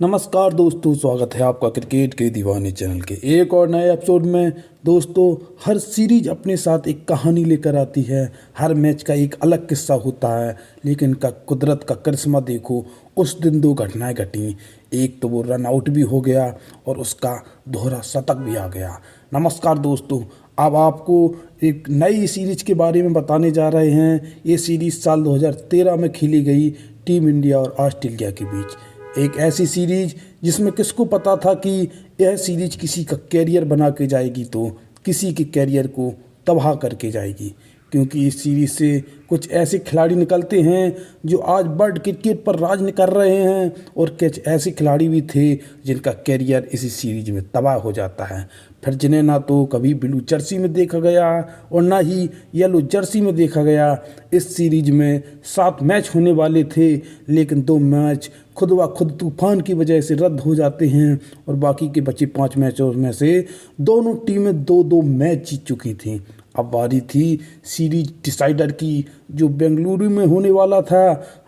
नमस्कार दोस्तों, स्वागत है आपका क्रिकेट के दीवाने चैनल के एक और नए एपिसोड में। दोस्तों, हर सीरीज अपने साथ एक कहानी लेकर आती है। हर मैच का एक अलग किस्सा होता है, लेकिन का कुदरत का करिश्मा देखो, उस दिन दो घटनाएं घटी। एक तो वो रन आउट भी हो गया और उसका दोहरा शतक भी आ गया। नमस्कार दोस्तों, अब आपको एक नई सीरीज के बारे में बताने जा रहे हैं। ये सीरीज साल 2013 में खेली गई टीम इंडिया और ऑस्ट्रेलिया के बीच। एक ऐसी सीरीज जिसमें किसको पता था कि यह सीरीज किसी का कैरियर बना के जाएगी तो किसी के कैरियर को तबाह करके जाएगी। क्योंकि इस सीरीज से कुछ ऐसे खिलाड़ी निकलते हैं जो आज वर्ल्ड क्रिकेट पर राज कर रहे हैं, और कुछ ऐसे खिलाड़ी भी थे जिनका कैरियर इसी सीरीज में तबाह हो जाता है। फिर जिन्हें ना तो कभी ब्लू जर्सी में देखा गया और ना ही येलो जर्सी में देखा गया। इस सीरीज में 7 मैच होने वाले थे, लेकिन 2 मैच खुद ब खुद तूफान की वजह से रद्द हो जाते हैं, और बाकी के बचे 5 मैचों में से दोनों टीमें 2-2 मैच जीत चुकी थीं। अब बारी थी सीरीज डिसाइडर की, जो बेंगलुरु में होने वाला था।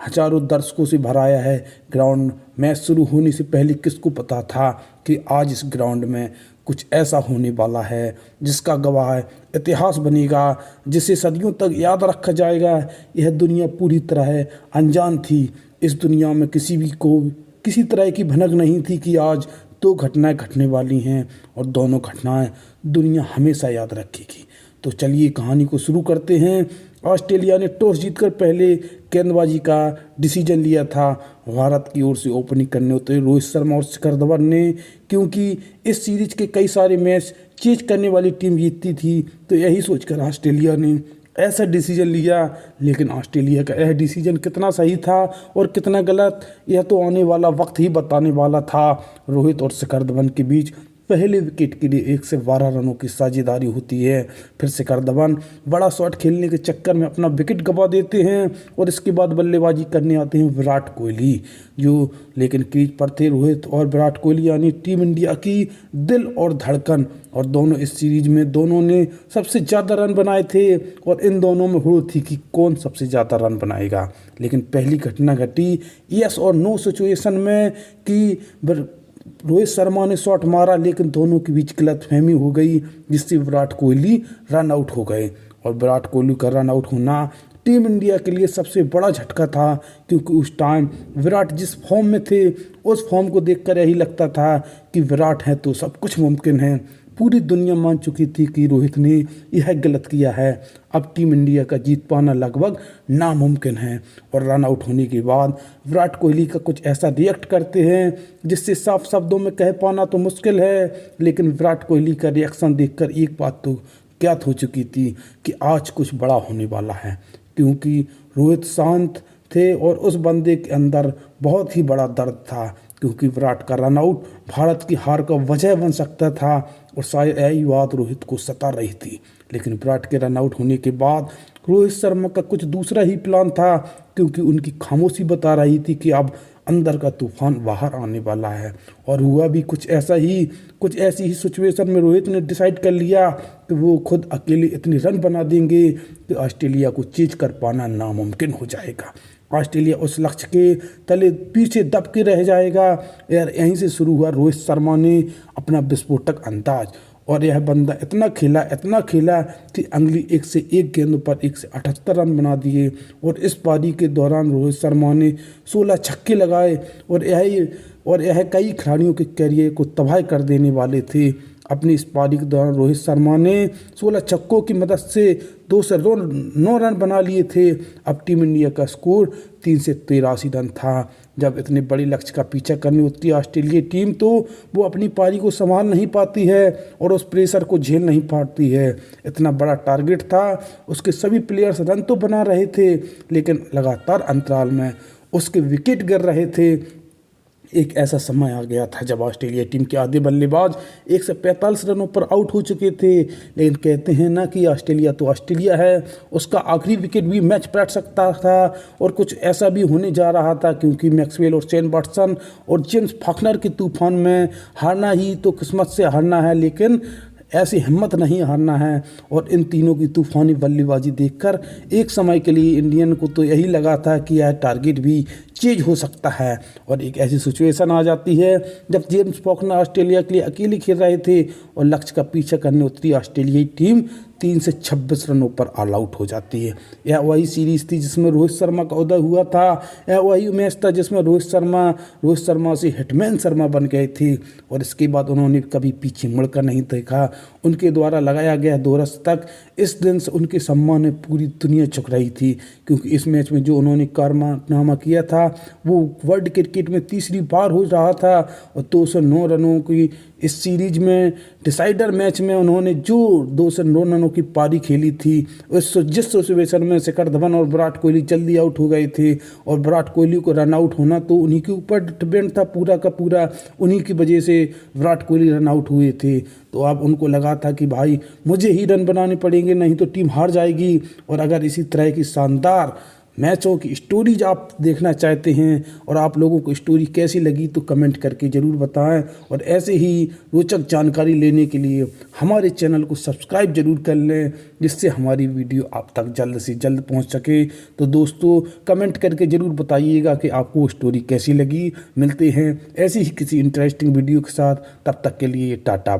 हजारों दर्शकों से भराया है ग्राउंड। मैच शुरू होने से पहले किसको पता था कि आज इस ग्राउंड में कुछ ऐसा होने वाला है जिसका गवाह इतिहास बनेगा, जिसे सदियों तक याद रखा जाएगा। यह दुनिया पूरी तरह अनजान थी। इस दुनिया में किसी भी को किसी तरह की भनक नहीं थी कि आज 2 घटनाएं घटने वाली हैं, और दोनों घटनाएं दुनिया हमेशा याद रखेगी। तो चलिए कहानी को शुरू करते हैं। ऑस्ट्रेलिया ने टॉस जीतकर पहले गेंदबाजी का डिसीजन लिया था। भारत की ओर से ओपनिंग करने उतरे रोहित शर्मा और शिखर धवन ने, क्योंकि इस सीरीज के कई सारे मैच चेज करने वाली टीम जीतती थी, तो यही सोचकर ऑस्ट्रेलिया ने ऐसा डिसीजन लिया। लेकिन ऑस्ट्रेलिया का यह डिसीजन कितना सही था और कितना गलत, यह तो आने वाला वक्त ही बताने वाला था। रोहित और शिखर धवन के बीच पहले विकेट के लिए 1 से 12 रनों की साझेदारी होती है। फिर शिखर धवन बड़ा शॉट खेलने के चक्कर में अपना विकेट गंवा देते हैं, और इसके बाद बल्लेबाजी करने आते हैं विराट कोहली, जो लेकिन क्रीज पर थे। रोहित और विराट कोहली यानी टीम इंडिया की दिल और धड़कन, और दोनों इस सीरीज में दोनों ने सबसे ज़्यादा रन बनाए थे, और इन दोनों में होड़ थी कि कौन सबसे ज़्यादा रन बनाएगा। लेकिन पहली घटना घटी यस और नो सिचुएशन में कि रोहित शर्मा ने शॉट मारा, लेकिन दोनों के बीच गलतफहमी हो गई, जिससे विराट कोहली रन आउट हो गए। और विराट कोहली का रन आउट होना टीम इंडिया के लिए सबसे बड़ा झटका था, क्योंकि उस टाइम विराट जिस फॉर्म में थे, उस फॉर्म को देखकर यही लगता था कि विराट है तो सब कुछ मुमकिन है। पूरी दुनिया मान चुकी थी कि रोहित ने यह गलत किया है। अब टीम इंडिया का जीत पाना लगभग नामुमकिन है। और रन आउट होने के बाद विराट कोहली का कुछ ऐसा रिएक्ट करते हैं जिससे साफ शब्दों में कह पाना तो मुश्किल है, लेकिन विराट कोहली का रिएक्शन देखकर एक बात तो ज्ञात हो चुकी थी कि आज कुछ बड़ा होने वाला है। क्योंकि रोहित शांत थे और उस बंदे के अंदर बहुत ही बड़ा दर्द था, क्योंकि विराट का रन आउट भारत की हार का वजह बन सकता था, और शायद यही बात रोहित को सता रही थी। लेकिन विराट के रन आउट होने के बाद रोहित शर्मा का कुछ दूसरा ही प्लान था, क्योंकि उनकी खामोशी बता रही थी कि अब अंदर का तूफान बाहर आने वाला है। और हुआ भी कुछ ऐसी ही सिचुएशन में रोहित ने डिसाइड कर लिया कि वो खुद अकेले इतने रन बना देंगे कि ऑस्ट्रेलिया को चेज कर पाना नामुमकिन हो जाएगा। ऑस्ट्रेलिया उस लक्ष्य के तले पीछे दब के रह जाएगा। यार, यहीं से शुरू हुआ रोहित शर्मा ने अपना विस्फोटक अंदाज, और यह बंदा इतना खेला कि अगली 1 से 1 गेंदों पर 1 से 78 रन बना दिए। और इस पारी के दौरान रोहित शर्मा ने 16 छक्के लगाए, और यह कई खिलाड़ियों के कैरियर को तबाह कर देने वाले थे। अपनी इस पारी के दौरान रोहित शर्मा ने 16 छक्कों की मदद से 209 रन बना लिए थे। अब टीम इंडिया का स्कोर 3 से 83 रन था। जब इतने बड़े लक्ष्य का पीछा करनी होती है ऑस्ट्रेलिया टीम, तो वो अपनी पारी को संभाल नहीं पाती है और उस प्रेशर को झेल नहीं पाती है। इतना बड़ा टारगेट था, उसके सभी प्लेयर्स रन तो बना रहे थे, लेकिन लगातार अंतराल में उसके विकेट गिर रहे थे। एक ऐसा समय आ गया था जब ऑस्ट्रेलिया टीम के आधे बल्लेबाज 145 रनों पर आउट हो चुके थे। लेकिन कहते हैं ना कि ऑस्ट्रेलिया तो ऑस्ट्रेलिया है, उसका आखिरी विकेट भी मैच पलट सकता था। और कुछ ऐसा भी होने जा रहा था, क्योंकि मैक्सवेल और शेन वॉटसन और जेम्स फॉकनर के तूफान में हारना ही तो किस्मत से हारना है, लेकिन ऐसी हिम्मत नहीं हारना है। और इन तीनों की तूफानी बल्लेबाजी देखकर एक समय के लिए इंडियन को तो यही लगा था कि यह टारगेट भी चेंज हो सकता है। और एक ऐसी सिचुएशन आ जाती है जब जेम्स फॉकनर ऑस्ट्रेलिया के लिए अकेले खेल रहे थे और लक्ष्य का पीछा करने उतरी ऑस्ट्रेलियाई टीम 3 से 26 रनों पर ऑल आउट हो जाती है। यह वही सीरीज थी जिसमें रोहित शर्मा का उदय हुआ था। यह वही मैच था जिसमें रोहित शर्मा से हिटमैन शर्मा बन गए थे और इसके बाद उन्होंने कभी पीछे मुड़कर नहीं देखा। उनके द्वारा लगाया गया 2 शतक इस दिन से उनके सम्मान में पूरी दुनिया झुक रही थी, क्योंकि इस मैच में जो उन्होंने कारनामा किया था वो वर्ल्ड क्रिकेट में तीसरी बार हो रहा था। और 209 रनों की इस सीरीज में डिसाइडर मैच में उन्होंने जो 209 रनों की पारी खेली थी, जिस सिचुएशन में शिखर धवन और विराट कोहली जल्दी आउट हो गए थे और विराट कोहली को रन आउट होना तो उन्हीं के ऊपर डिपेंड था, पूरा का पूरा उन्हीं की वजह से विराट कोहली रन आउट हुए थे। तो अब उनको लगा था कि भाई मुझे ही रन बनाने पड़ेंगे, नहीं तो टीम हार जाएगी। और अगर इसी तरह की शानदार मैचों की स्टोरीज आप देखना चाहते हैं और आप लोगों को स्टोरी कैसी लगी तो कमेंट करके ज़रूर बताएं। और ऐसे ही रोचक जानकारी लेने के लिए हमारे चैनल को सब्सक्राइब जरूर कर लें, जिससे हमारी वीडियो आप तक जल्द से जल्द पहुंच सके। तो दोस्तों कमेंट करके ज़रूर बताइएगा कि आपको स्टोरी कैसी लगी। मिलते हैं ऐसी ही किसी इंटरेस्टिंग वीडियो के साथ, तब तक के लिए टाटा।